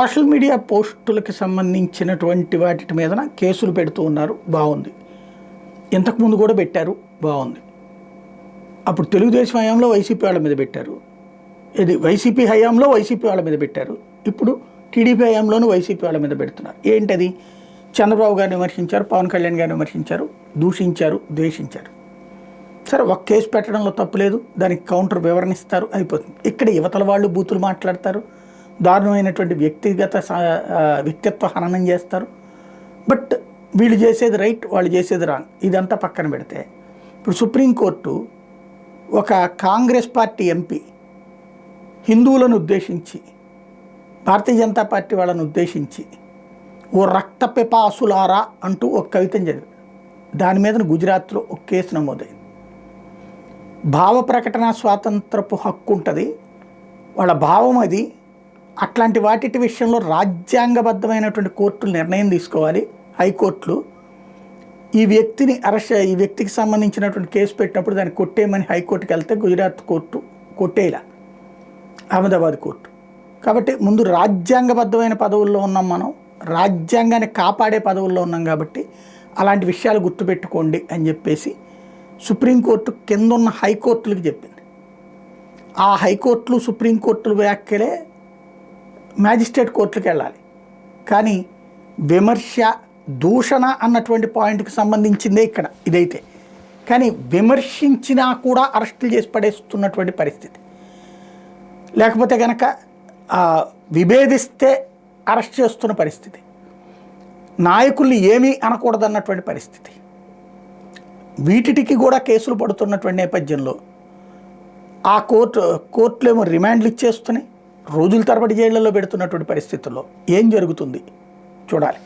Social media పోస్టులకి సంబంధించినటువంటి వాటి మీద కేసులు పెడుతూ ఉన్నారు, బాగుంది. ఇంతకుముందు కూడా పెట్టారు, బాగుంది. అప్పుడు తెలుగుదేశం హయాంలో వైసీపీ వాళ్ళ మీద పెట్టారు, ఇది వైసీపీ హయాంలో వైసీపీ వాళ్ళ మీద పెట్టారు, ఇప్పుడు టీడీపీ హయాంలోనూ వైసీపీ వాళ్ళ మీద పెడుతున్నారు. ఏంటది? చంద్రబాబు గారిని విమర్శించారు, పవన్ కళ్యాణ్ గారిని విమర్శించారు, దూషించారు, ద్వేషించారు. సరే, ఒక కేసు పెట్టడంలో తప్పు లేదు, దానికి కౌంటర్ వివరణిస్తారు, అయిపోతుంది. ఇక్కడ యువతల వాళ్ళు బూతులు మాట్లాడతారు, దారుణమైనటువంటి వ్యక్తిత్వ హననం చేస్తారు. బట్ వీళ్ళు చేసేది రైట్, వాళ్ళు చేసేది రాంగ్. ఇదంతా పక్కన పెడితే ఇప్పుడు సుప్రీంకోర్టు ఒక కాంగ్రెస్ పార్టీ ఎంపీ హిందువులను ఉద్దేశించి, భారతీయ జనతా పార్టీ వాళ్ళను ఉద్దేశించి ఓ రక్త పిపాసులారా అంటూ ఒక కవితను చదివారు. దాని మీద గుజరాత్లో ఒక కేసు నమోదైంది. భావ ప్రకటన స్వాతంత్రపు హక్కు ఉంటుంది, వాళ్ళ భావం అది. అట్లాంటి వాటి విషయంలో రాజ్యాంగబద్ధమైనటువంటి కోర్టులు నిర్ణయం తీసుకోవాలి, హైకోర్టులు. ఈ వ్యక్తికి సంబంధించినటువంటి కేసు పెట్టినప్పుడు దాన్ని కొట్టేయమని హైకోర్టుకి వెళ్తే గుజరాత్ కోర్టు కొట్టేలా, అహ్మదాబాద్ కోర్టు. కాబట్టి ముందు రాజ్యాంగబద్ధమైన పదవుల్లో ఉన్నాం మనం, రాజ్యాంగాన్ని కాపాడే పదవుల్లో ఉన్నాం. కాబట్టి అలాంటి విషయాలు గుర్తుపెట్టుకోండి అని చెప్పేసి సుప్రీంకోర్టు కింద ఉన్న హైకోర్టులకు చెప్పింది. ఆ హైకోర్టులు సుప్రీంకోర్టుల వ్యాఖ్యలే మ్యాజిస్ట్రేట్ కోర్టులకు వెళ్ళాలి. కానీ విమర్శ, దూషణ అన్నటువంటి పాయింట్కి సంబంధించిందే ఇక్కడ ఇదైతే. కానీ విమర్శించినా కూడా అరెస్టులు చేసి పడేస్తున్నటువంటి పరిస్థితి. లేకపోతే కనుక విభేదిస్తే అరెస్ట్ చేస్తున్న పరిస్థితి, నాయకుల్ని ఏమీ అనకూడదన్నటువంటి పరిస్థితి. వీటికి కూడా కేసులు పడుతున్నటువంటి నేపథ్యంలో ఆ కోర్టులేమో రిమాండ్లు ఇచ్చేస్తున్నాయి, రోజుల తరబడి జైళ్లలో పెడుతున్నటువంటి పరిస్థితుల్లో ఏం జరుగుతుంది చూడాలి.